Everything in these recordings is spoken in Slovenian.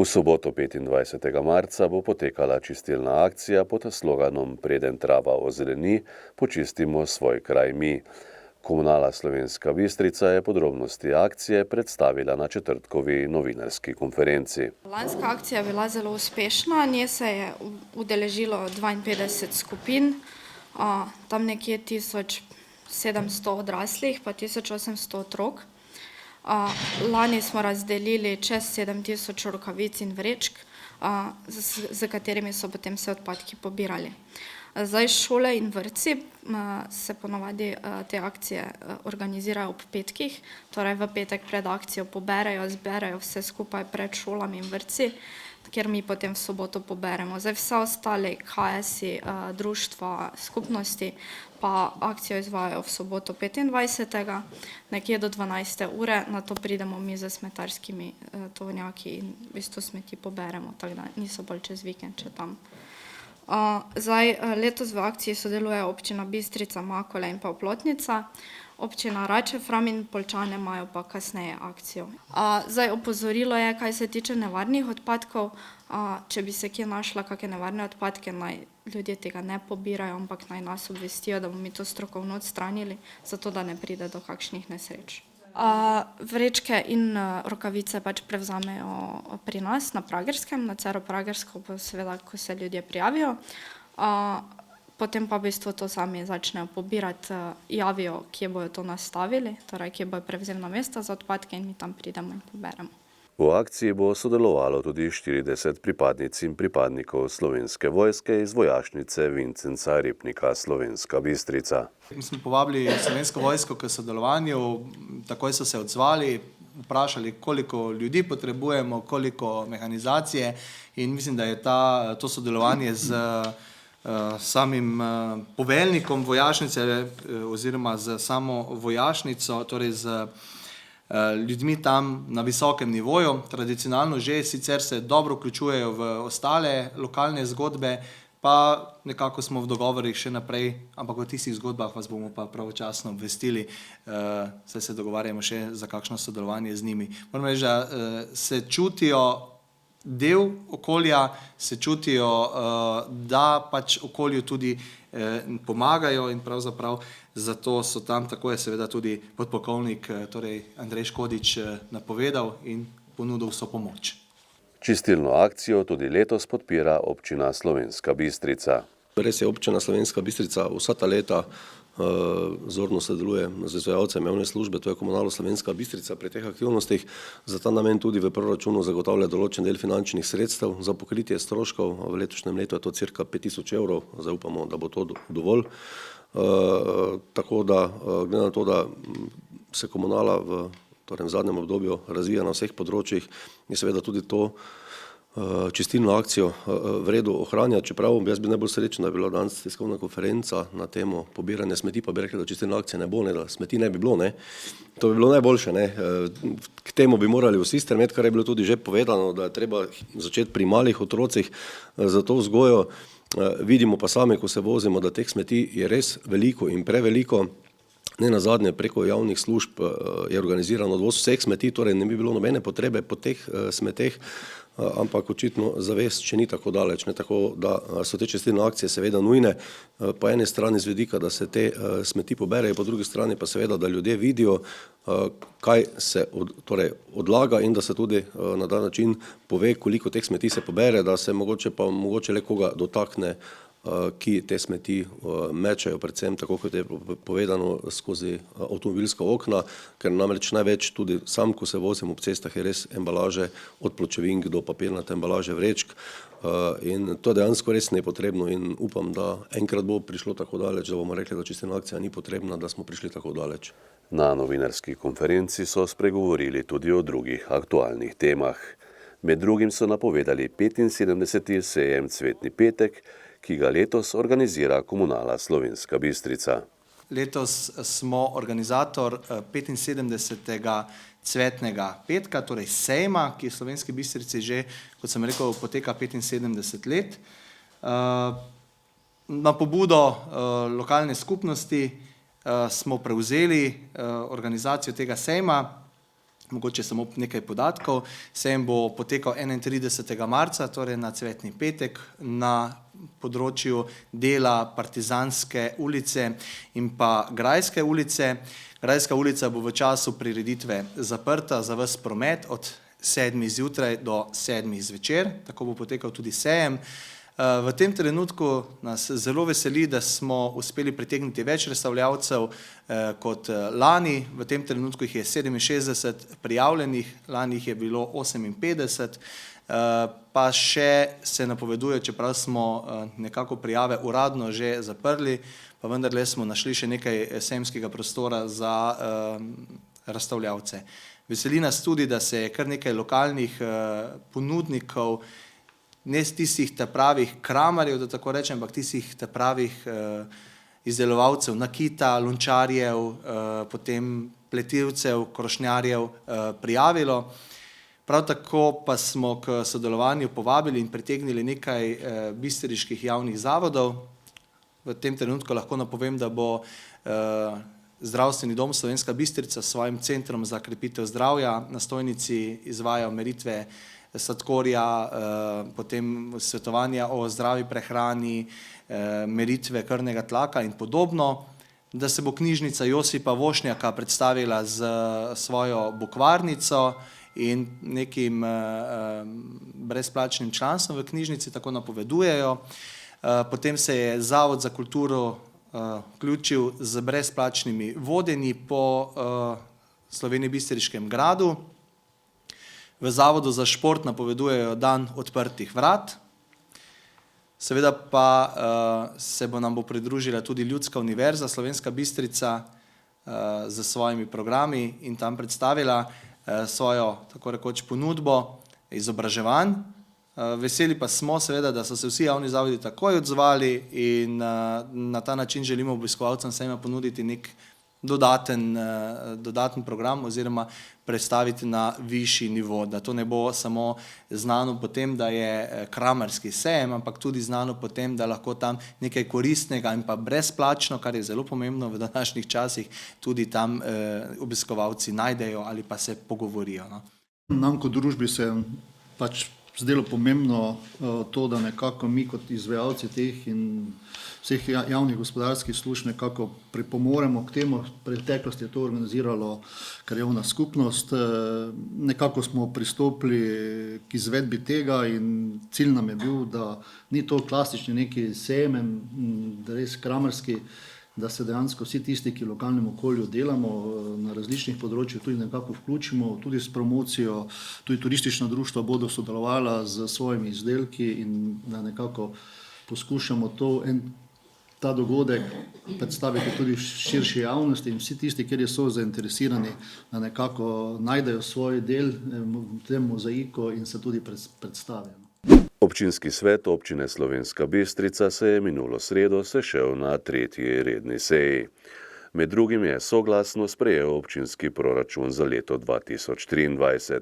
V soboto 25. marca bo potekala čistilna akcija pod sloganom Preden trava ozeleni, počistimo svoj kraj mi. Komunala Slovenska Bistrica je podrobnosti akcije predstavila na četrtkovi novinarski konferenci. Lanska akcija je bila zelo uspešna, nje se je udeležilo 52 skupin, tam nekje 1700 odraslih pa 1800 otrok. Lani smo razdelili čez 7000 rokavic in vrečk, z katerimi so potem se odpadki pobirali. Zdaj šole in vrtci se ponavadi te akcije organizirajo ob petkih, torej v petek pred akcijo poberejo, zberejo vse skupaj pred šolami in vrtci, kjer mi potem v soboto poberemo. Zdaj vse ostale KS-i, društva, skupnosti pa akcijo izvajajo v soboto 25. nekje do 12. ure, nato pridemo mi z smetarskimi tovornjaki in v bistvu smeti poberemo, tako da niso bolj čez vikend še tam. Zdaj, letos v akciji sodelujejo občina Bistrica, Makole in pa Oplotnica, občina Rače, Fram in Poljčane imajo pa kasneje akcijo. Zdaj, opozorilo je, kaj se tiče nevarnih odpadkov, če bi se kje našla kakšne nevarne odpadke, naj ljudje tega ne pobirajo, ampak naj nas obvestijo, da bomo mi to strokovno odstranili, zato da ne pride do kakšnih nesreč. Vrečke in rokavice pač prevzamejo pri nas na Pragerskem, na Ceru Pragersko, pa seveda, ko se ljudje prijavijo. Potem pa v bistvu to sami začnejo pobirati, javijo, kje bojo to nastavili, torej kje bojo prevzemna mesta za odpadke in mi tam pridemo in poberemo. V akciji bo sodelovalo tudi 40 pripadnic in pripadnikov Slovenske vojske iz vojašnice Vincenca Repnika Slovenska Bistrica. Mi smo povabili Slovensko vojsko k sodelovanju, takoj so se odzvali, vprašali, koliko ljudi potrebujemo, koliko mehanizacije, in mislim, da je to sodelovanje z samim poveljnikom vojašnice oziroma z samo vojašnico, torej z ljudmi tam na visokem nivoju, tradicionalno že, sicer se dobro vključujejo v ostale lokalne zgodbe, pa nekako smo v dogovorih še naprej, ampak v tistih zgodbah vas bomo pa pravočasno obvestili, saj se dogovarjamo še za kakšno sodelovanje z njimi. Moram reči, da se čutijo del okolja, se čutijo, da pač okolju tudi pomagajo, in pravzaprav zato so tam, tako je seveda tudi podpolkovnik, torej Andrej Škodič, napovedal in ponudil vso pomoč. Čistilno akcijo tudi letos podpira občina Slovenska Bistrica. Res je, občina Slovenska Bistrica vsa ta leta zorno sodeluje z izvajalcem javne službe, to je Komunala Slovenska Bistrica, pri teh aktivnostih. Za ta namen tudi v proračunu zagotavlja določen del finančnih sredstev za pokritje stroškov. V letošnjem letu je to cirka 5000 evrov, zdaj upamo, da bo to dovolj. Tako da, glede na to, da se Komunala v zadnjem obdobju razvija na vseh področjih, je seveda tudi to čistilno akcijo v redu ohranjati, čeprav jaz bi najbolj srečen, da je bila danes tiskovna konferenca na temo pobiranja smeti, pa bi rekli, da čistilna akcija ne bo, da smeti ne bi bilo, ne. To bi bilo najboljše, ne. K temu bi morali vsi stremeti, kar je bilo tudi že povedano, da je treba začeti pri malih otrocih za to vzgojo. Vidimo pa sami, ko se vozimo, da teh smeti je res veliko in preveliko. Ne nazadnje preko javnih služb je organiziran odvoz vseh smeti, torej ne bi bilo nobene potrebe po teh smeteh, ampak očitno zavest še ni tako daleč, ne, tako da so te čistilne akcije seveda nujne, po eni strani z vidika, da se te smeti poberejo, po drugi strani pa seveda, da ljudje vidijo, kaj se odlaga in da se tudi na ta način pove, koliko teh smeti se pobere, da se mogoče le koga dotakne, ki te smeti mečejo, predvsem tako, kot je povedano, skozi avtomobilska okna, ker namreč največ tudi sam, ko se vozim ob cestah, je res embalaže od pločevink do papirnate embalaže vrečk, in to je dejansko res nepotrebno in upam, da enkrat bo prišlo tako daleč, da bomo rekli, da čistilna akcija ni potrebna, da smo prišli tako daleč. Na novinarski konferenci so spregovorili tudi o drugih aktualnih temah. Med drugim so napovedali 75. sejem Cvetni petek, ki ga letos organizira Komunala Slovenska Bistrica. Letos smo organizator 75. Cvetnega petka, torej sejma, ki v Slovenski Bistrici že, kot sem rekel, poteka 75 let. Na pobudo lokalne skupnosti smo prevzeli organizacijo tega sejma, Mogoče samo nekaj podatkov. Sejem bo potekal 31. marca, torej na Cvetni petek, na področju dela Partizanske ulice in pa Grajske ulice. Grajska ulica bo v času prireditve zaprta za ves promet od 7. zjutraj do 7. zvečer, tako bo potekal tudi sejem. V tem trenutku nas zelo veseli, da smo uspeli pritegniti več razstavljavcev kot lani. V tem trenutku jih je 67 prijavljenih, lani jih je bilo 58, pa še se napoveduje, čeprav smo nekako prijave uradno že zaprli, pa vendarle smo našli še nekaj sejemskega prostora za razstavljavce. Veseli nas tudi, da se je kar nekaj lokalnih ponudnikov, ne tistih pravih kramarjev, da tako rečem, ampak tistih pravih izdelovalcev nakita, lončarjev, potem pletilcev, krošnjarjev prijavilo. Prav tako pa smo k sodelovanju povabili in pritegnili nekaj bistriških javnih zavodov. V tem trenutku lahko napovem, da bo Zdravstveni dom Slovenska Bistrica s svojim centrom za krepitev zdravja na stojnici izvajal meritve sladkorja, potem svetovanja o zdravi prehrani, meritve krvnega tlaka in podobno, da se bo knjižnica Josipa Vošnjaka predstavila z svojo bukvarnico in nekim brezplačnim članstvom v knjižnici, tako napovedujejo. Potem se je Zavod za kulturo vključil z brezplačnimi vodenji po Slovenjebistriškem gradu. V Zavodu za šport napovedujejo dan odprtih vrat. Seveda pa se nam bo pridružila tudi Ljudska univerza Slovenska Bistrica z svojimi programi in tam predstavila svojo, tako rekoč, ponudbo izobraževanj. Veseli pa smo seveda, da so se vsi javni zavodi takoj odzvali in na ta način želimo obiskovalcem sejma ponuditi nek dodaten program oziroma predstaviti na višji nivo, da to ne bo samo znano potem, da je kramarski sejem, ampak tudi znano potem, da lahko tam nekaj koristnega in pa brezplačno, kar je zelo pomembno v današnjih časih, tudi tam obiskovalci najdejo ali pa se pogovorijo. Nam kot družbi se pač zdelo pomembno to, da nekako mi kot izvajalci teh in vseh javnih gospodarskih služb nekako pripomoremo k temu. V preteklosti je to organiziralo krajevna skupnost, nekako smo pristopili k izvedbi tega in cilj nam je bil, da ni to klasični neki sejem, res kramarski, da se dejansko vsi tisti, ki v lokalnem okolju delamo na različnih področjih, tudi nekako vključimo, tudi s promocijo, tudi turistična društva bodo sodelovala z svojimi izdelki in da nekako poskušamo ta dogodek predstaviti tudi širši javnosti in vsi tisti, kjer so zainteresirani, da nekako najdejo svoj del v tem mozaiku in se tudi predstavijo. Občinski svet občine Slovenska Bistrica se je minulo sredo sešel na 3. redni seji. Med drugim je soglasno sprejel občinski proračun za leto 2023.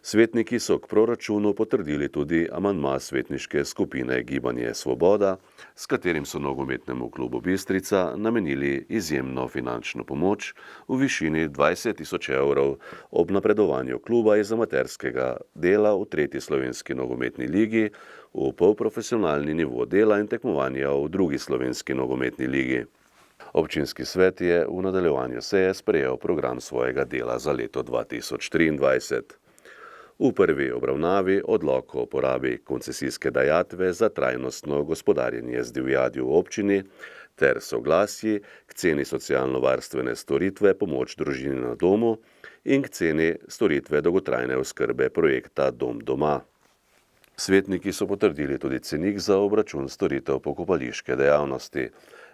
Svetniki so k proračunu potrdili tudi amandma svetniške skupine Gibanje Svoboda, s katerim so nogometnemu klubu Bistrica namenili izjemno finančno pomoč v višini 20.000 evrov ob napredovanju kluba iz amaterskega dela v 3. slovenski nogometni ligi v polprofesionalni nivo dela in tekmovanja v 2. slovenski nogometni ligi. Občinski svet je v nadaljevanju seje sprejel program svojega dela za leto 2023. V prvi obravnavi odlok o porabi koncesijske dajatve za trajnostno gospodarjenje z divjadjo v občini ter soglasji k ceni socialno-varstvene storitve pomoč družini na domu in k ceni storitve dolgotrajne oskrbe projekta Dom doma. Svetniki so potrdili tudi cenik za obračun storitev pokopališke dejavnosti,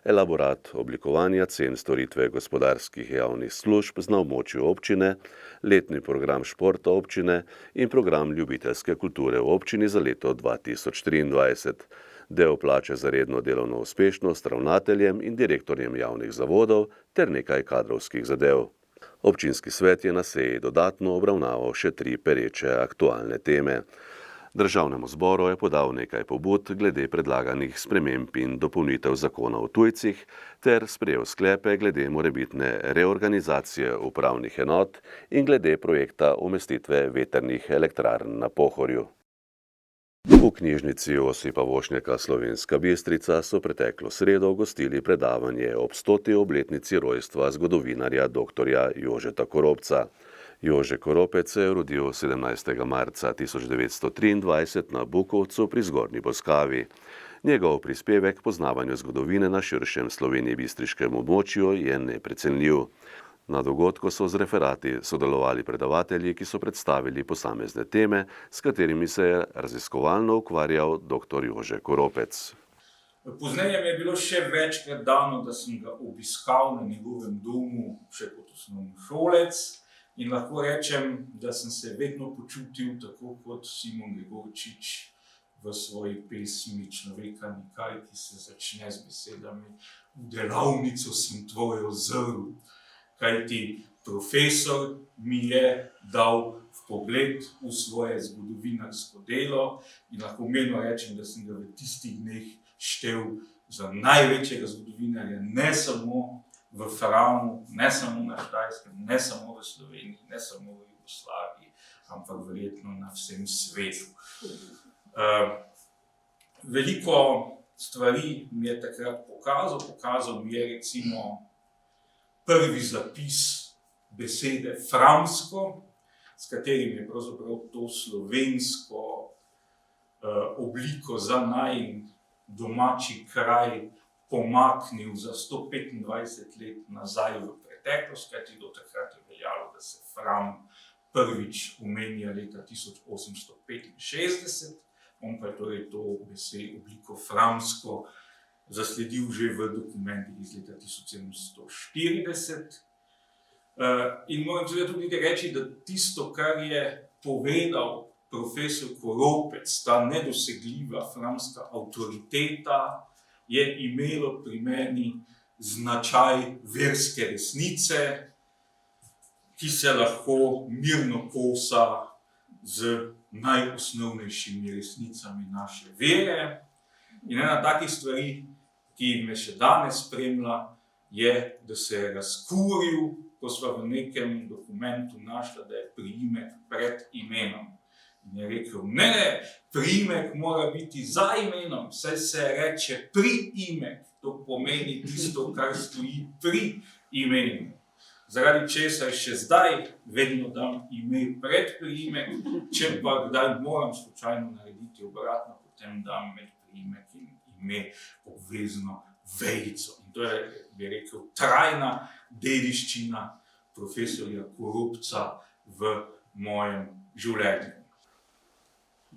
elaborat oblikovanja cen storitve gospodarskih javnih služb na območju občine, letni program športa občine in program ljubiteljske kulture v občini za leto 2023, del plače za redno delovno uspešnost ravnateljem in direktorjem javnih zavodov ter nekaj kadrovskih zadev. Občinski svet je na seji dodatno obravnaval še 3 pereče aktualne teme. Državnemu zboru je podal nekaj pobud glede predlaganih sprememb in dopolnitev zakona o tujcih ter sprejel sklepe glede morebitne reorganizacije upravnih enot in glede projekta umestitve vetrnih elektrarn na Pohorju. V knjižnici Josipa Vošnjaka Slovenska Bistrica so preteklo sredo gostili predavanje ob 100. obletnici rojstva zgodovinarja dr. Jožeta Koropca. Jože Koropec se je rodil 17. marca 1923 na Bukovcu pri Zgornji Boskavi. Njegov prispevek k poznavanju zgodovine na širšem slovenjebistriškem območju je neprecenljiv. Na dogodku so z referati sodelovali predavatelji, ki so predstavili posamezne teme, s katerimi se je raziskovalno ukvarjal dr. Jože Koropec. Pozneje mi je bilo še večkrat dano, da sem ga obiskal na njegovem domu še kot osnovnošolec in lahko rečem, da sem se vedno počutil tako kot Simon Gregorčič v svoji pesmi Človeka ni kaj, ki se začne z besedami v delavnico sem tvojo zrl. Kajti profesor mi je dal vpogled v svoje zgodovinarsko delo in lahko mirno rečem, da sem ga v tistih dneh štel za največjega zgodovinarja, ne samo v Framu, ne samo na Štajerskem, ne samo v Sloveniji, ne samo v Jugoslaviji, ampak verjetno na vsem svetu. Veliko stvari mi je takrat pokazal mi je recimo prvi zapis besede framsko, s katerim je pravzaprav to slovensko obliko za najin domači kraj pomaknil za 125 let nazaj v preteklost, kajti do takrat je veljalo, da se Fram prvič omenja leta 1865, on pa je torej to obliko framsko zasledil že v dokumentih iz leta 1740. In moram tudi reči, da tisto, kar je povedal profesor Koropec, ta nedosegljiva framska avtoriteta, je imelo pri meni značaj verske resnice, ki se lahko mirno kosa z najosnovnejšimi resnicami naše vere. In ena takih stvari, ki me še danes spremlja, je, da se je razkuril, ko sva v nekem dokumentu našla, da je priimek pred imenom. In je rekel, ne, priimek mora biti za imenom, saj se reče priimek, to pomeni tisto, kar stoji pri imenu. Zaradi česar še zdaj vedno dam ime pred priimek, če pa kdaj moram slučajno narediti obratno, potem dam med priimek in ime obvezno vejico. In to je, bi rekel, trajna dediščina profesorja Koropca v mojem življenju.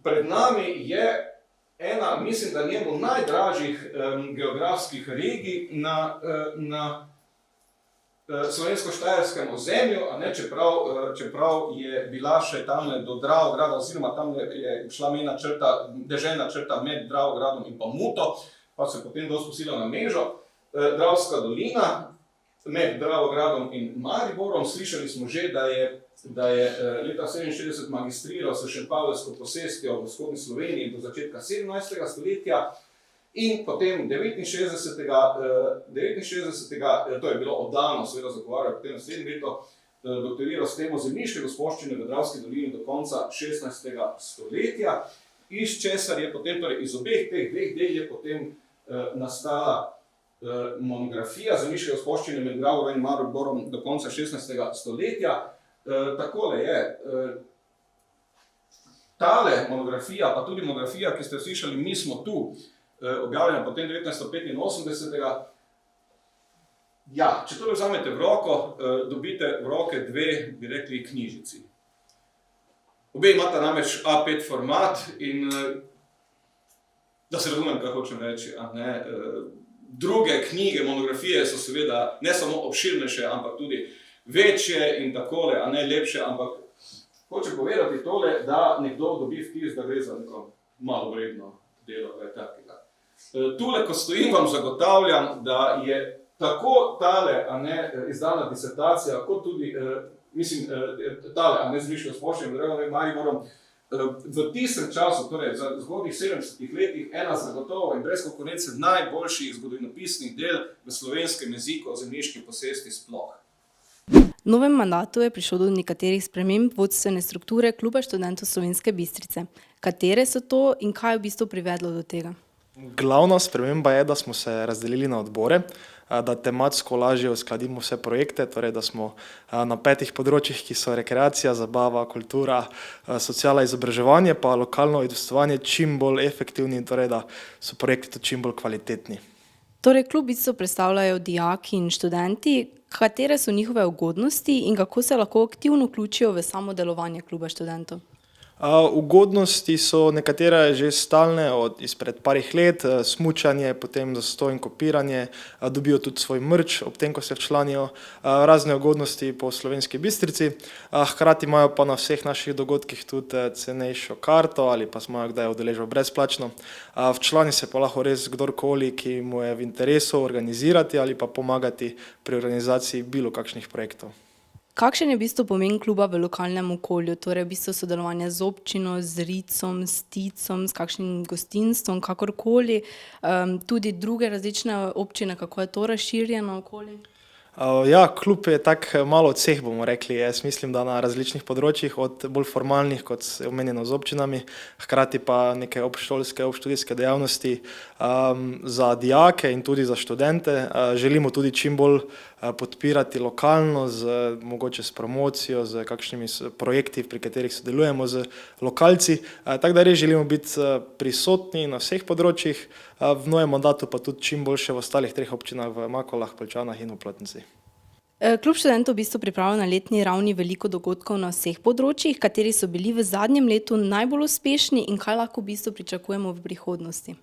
Pred nami je ena, mislim, da njemu najdražjih geografskih regij na slovensko-štajerskem ozemlju, a ne, čeprav je bila še tamle do Dravograda, oziroma tam je šla mejna črta, deželna črta med Dravogradom in pa Muto, pa se potem spustila na Mežo. Dravska dolina med Dravogradom in Mariborom. Slišali smo že, da je leta 1967 magistriral s šentpavlovsko posestjo v vzhodni Sloveniji do začetka 17. stoletja. In potem 69. To je bilo oddano, seveda zagovarjal potem naslednje leto, doktoriral s temo zemljiške gospoščine v Dravski dolini do konca 16. stoletja, iz česar je potem, torej iz obeh teh dveh del je potem nastala monografija zemljiške gospoščine med Dravorodom in Mariborom do konca 16. stoletja. Takole je. Tale monografija, pa tudi monografija, ki ste slišali, Mi smo tu, objavljena potem 1985. Ja, če tole vzamete v roko, dobite v roke dve, bi rekli, knjižici. Obe imata namreč A5 format in da se razumem, kaj hočem reči, a ne, druge knjige, monografije so seveda ne samo obširnejše, ampak tudi večje in takole, a ne lepše, ampak hočem povedati tole, da nekdo dobi vtis, da gre za neko malo vredno delo, kaj takega. Tule, ko stojim, vam zagotavljam, da je tako tale, a ne, izdana disertacija, kot tudi, tale, a ne, zemljiške gospoščine med Dravorodom in Mariborom, v tistem času, torej v zgodnjih 70-ih letih, ena zagotovo in brez konkurence najboljših zgodovinopisnih del v slovenskem jeziku o zemljiški posesti sploh. V novem mandatu je prišlo do nekaterih sprememb vodstvene strukture Kluba študentov Slovenske Bistrice. Katere so to in kaj je v bistvu privedlo do tega? Glavna sprememba je, da smo se razdelili na odbore, da tematsko lažje uskladimo vse projekte, torej da smo na 5 področjih, ki so rekreacija, zabava, kultura, sociala, izobraževanje, pa lokalno udejstvovanje čim bolj efektivni, torej da so projekti tudi čim bolj kvalitetni. Torej, klub v bistvu predstavljajo dijaki in študenti. Katere so njihove ugodnosti in kako se lahko aktivno vključijo v samo delovanje Kluba študentov? Ugodnosti so nekatere že stalne izpred parih let, smučanje, potem zastonj kopiranje, dobijo tudi svoj merch ob tem, ko se včlanijo, razne ugodnosti po Slovenski Bistrici, hkrati imajo pa na vseh naših dogodkih tudi cenejšo karto ali pa imajo kdaj udeležbo brezplačno. Včlani se pa lahko res kdorkoli, ki mu je v interesu organizirati ali pa pomagati pri organizaciji bilo kakšnih projektov. Kakšen je v bistvu pomen kluba v lokalnem okolju, torej v bistvu sodelovanje z občino, z RIC-om, s TIC-om, s kakšnim gostinstvom, kakorkoli, tudi druge različne občine, kako je to razširjeno okoli? Ja, klub je tak malo od vseh, bomo rekli. Jaz mislim, da na različnih področjih, od bolj formalnih, kot je omenjeno z občinami, hkrati pa neke obšolske, obštudijske dejavnosti za dijake in tudi za študente. Želimo tudi čim bolj podpirati lokalno, mogoče s promocijo, z kakšnimi projekti, pri katerih sodelujemo z lokalci. Tako da res želimo biti prisotni na vseh področjih, v novem mandatu pa tudi čim boljše v ostalih 3 občinah, v Makolah, Poljčanah in v Plotnici. Klub študentov v bistvu pripravlja na letni ravni veliko dogodkov na vseh področjih, kateri so bili v zadnjem letu najbolj uspešni in kaj lahko v bistvu pričakujemo v prihodnosti?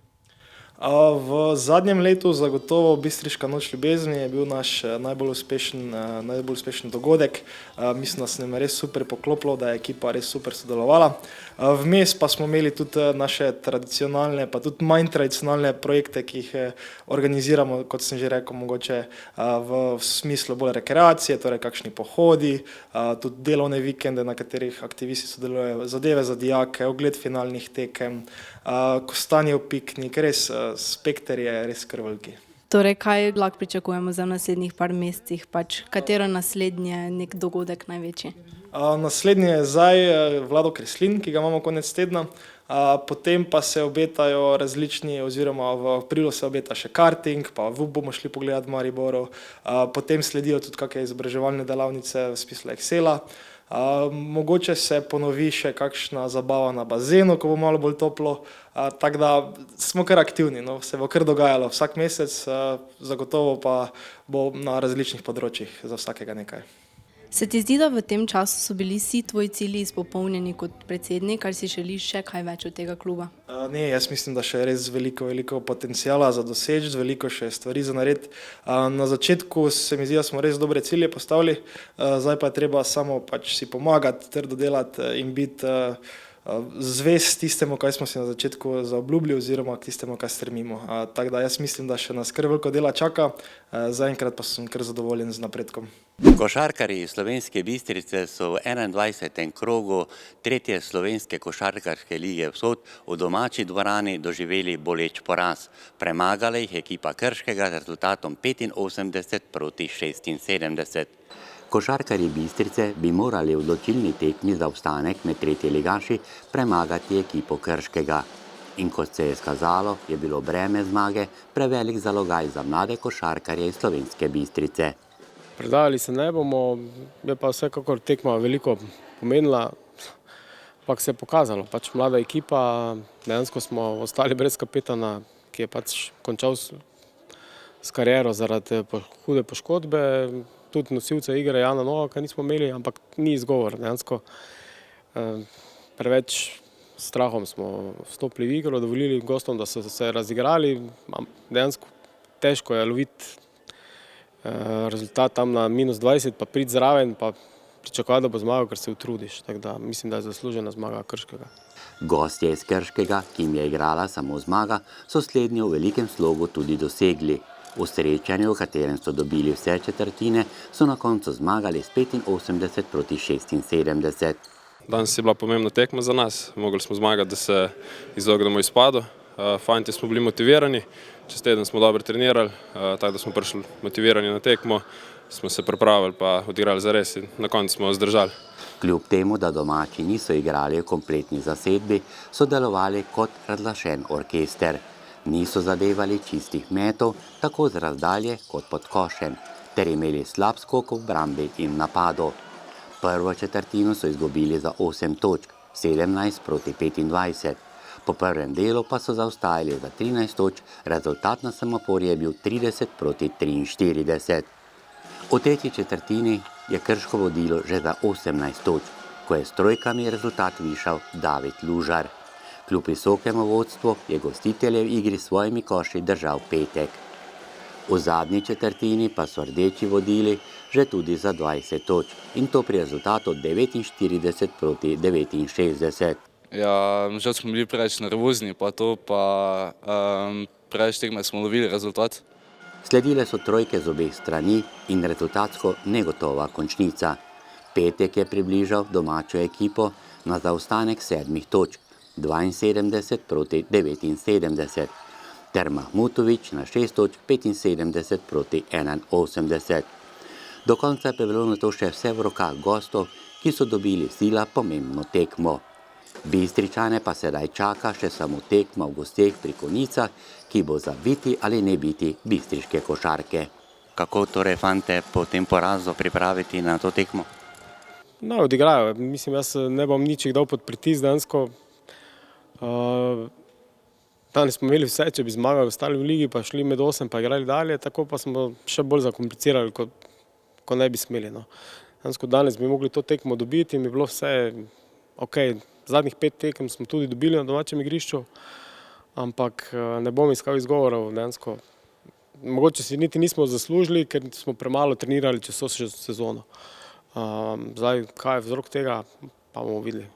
V zadnjem letu zagotovo Bistriška noč ljubezni je bil naš najbolj uspešen dogodek. Mislim, da se nam je res super poklopilo, da je ekipa res super sodelovala. Vmes pa smo imeli tudi naše tradicionalne, pa tudi manj tradicionalne projekte, ki jih organiziramo, kot sem že rekel, mogoče v smislu bolj rekreacije, torej kakšni pohodi, tudi delovne vikende, na katerih aktivisti sodelujejo, zadeve za dijake, ogled finalnih tekem, kostanjev piknik, res spekter je res kar veliki. Torej, kaj lahko pričakujemo za naslednjih par mesecih, katero naslednje nek dogodek največji? Naslednji je zdaj Vlado Kreslin, ki ga imamo konec tedna, potem pa se obetajo različni, oziroma v aprilu se obeta še karting, pa bomo šli pogledati v Mariboru, potem sledijo tudi kakšne izobraževalne delavnice v smislu Excela. Mogoče se ponovi še kakšna zabava na bazenu, ko bo malo bolj toplo, tako da smo kar aktivni, se bo kar dogajalo vsak mesec, zagotovo pa bo na različnih področjih za vsakega nekaj. Se ti zdi, da v tem času so bili vsi tvoji cilji izpopolnjeni kot predsednik, ali si želiš še kaj več od tega kluba? Ne, jaz mislim, da še res veliko potencijala za doseči, veliko še stvari za narediti. Na začetku se mi zdi, da smo res dobre cilje postavili, zdaj pa je treba samo si pomagati, trdo delati in biti zvest tistemu, kaj smo si na začetku zaobljubili, oziroma tistemu, kaj stremimo. Tako da jaz mislim, da še nas kar veliko dela čaka, zaenkrat pa sem kar zadovoljen z napredkom. Košarkarji Slovenske Bistrice so v 21. krogu 3. slovenske košarkarske lige Vzhod v domači dvorani doživeli boleč poraz. Premagala jih ekipa Krškega z rezultatom 85-76. Košarkarji Bistrice bi morali v odločilni tekmi za obstanek med tretjeligaši premagati ekipo Krškega. In kot se je izkazalo, je bilo breme zmage prevelik zalogaj za mlade košarkarje iz Slovenske Bistrice. Predali se ne bomo, je pa vsekakor tekma veliko pomenila, ampak se je pokazalo. Mlada ekipa, dejansko smo ostali brez kapetana, ki je končal s kariero zaradi hude poškodbe. Tudi nosilce igre Jana Novaka nismo imeli, ampak ni izgovor. Dejansko preveč strahom smo vstopili v igro, dovolili gostom, da so se razigrali. Dejansko težko je loviti rezultat tam na -20, pa priti zraven, pa pričakovati, da bo zmagal, ker se utrudiš. Tako da mislim, da je zaslužena zmaga Krškega. Gostje iz Krškega, ki jim je igrala samo zmaga, so slednje v velikem slogu tudi dosegli. V srečanju, v katerem so dobili vse četrtine, so na koncu zmagali s 85-76. Danes je bila pomembna tekma za nas, mogli smo zmagati, da se izognemo izpadu. Fantje smo bili motivirani, čez teden smo dobro trenirali, tako da smo prišli motivirani na tekmo, smo se pripravili pa odigrali zares in na koncu smo zdržali. Kljub temu, da domači niso igrali v kompletni zasedbi, so delovali kot razglašen orkester. Niso zadevali čistih metov, tako z razdalje kot pod košem, ter imeli slab skok v brambi in napadu. Prvo četrtino so izgubili za 8 točk, 17-25. Po prvem delu pa so zaostajali za 13 točk, rezultat na semaforju je bil 30-43. V tretji četrtini je Krško vodilo že za 18 točk, ko je s trojkami rezultat višal David Lužar. Kljub visokemu vodstvu je gostitelje v igri s svojimi koši držal Petek. V zadnji četrtini pa so rdeči vodili že tudi za 20 točk in to pri rezultatu 49-69. Ja, žal smo bili preveč nervozni, pa preveč tekme smo lovili rezultat. Sledile so trojke z obeh strani in rezultatsko negotova končnica. Petek je približal domačo ekipo na zaostanek 7 točk, 72-79, ter Mahmutovič na 6 točk, 75-81. Do konca je bilo nato še vse v rokah gostov, ki so dobili sila pomembno tekmo. Bistričane pa sedaj čaka še samo tekma v gosteh pri Konjicah, ki bo za biti ali ne biti bistriške košarke. Kako torej fante po tem porazu pripraviti na to tekmo? No, odigrajo. Mislim, jaz ne bom nič dal pod pritisk dejansko. Danes smo imeli vse, če bi zmagali, ostali v ligi, pa šli med 8 pa igrali dalje, tako pa smo še bolj zakomplicirali, ko ne bi smeli. Danes bi mogli to tekmo dobiti in bi bilo vse ok. Zadnjih 5 tekem smo tudi dobili na domačem igrišču, ampak ne bom iskal izgovorov dejansko. Mogoče si niti nismo zaslužili, ker smo premalo trenirali čez vso sezono. Zdaj, kaj je vzrok tega, pa bomo videli.